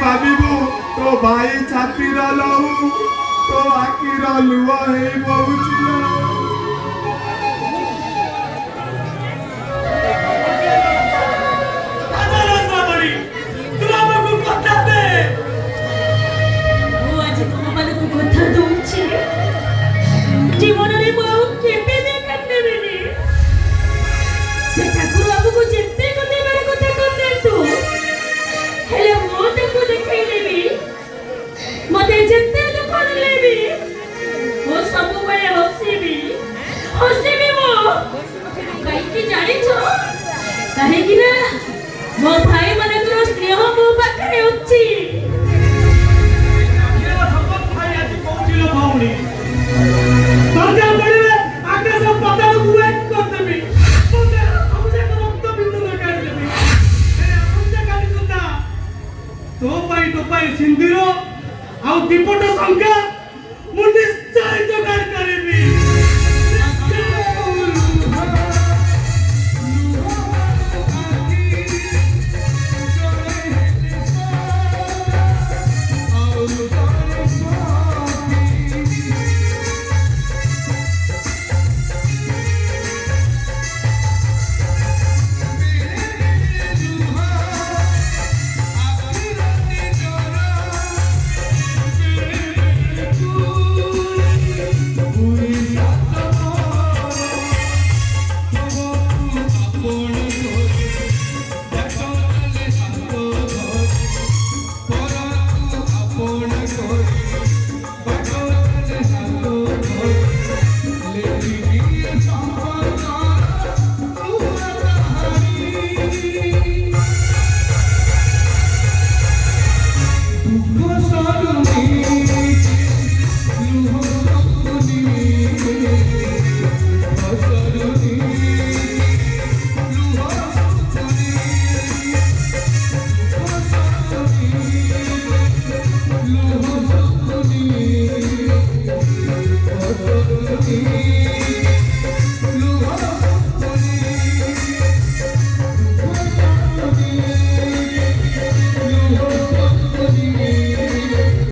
भाविबू तो भाई छाती लहू तो आखिर लुह बहुची जीवन से ठाकुर बाबू को जितने कते बार कथा करते हेले मो ताको देखै लेबी मते जितने दुख लेबी वो सब बळे हसीबी मो काई की जानि छो काहे कि ना मो भाई माने तो स्नेह मो पाखरे अछि ये सब भाई आज कोउचिलो भाउनी दरजा पड़िले आकाश पताल गुएट कर देबी तो पाई सिंदूर आउ दीपट संख्या मुंडी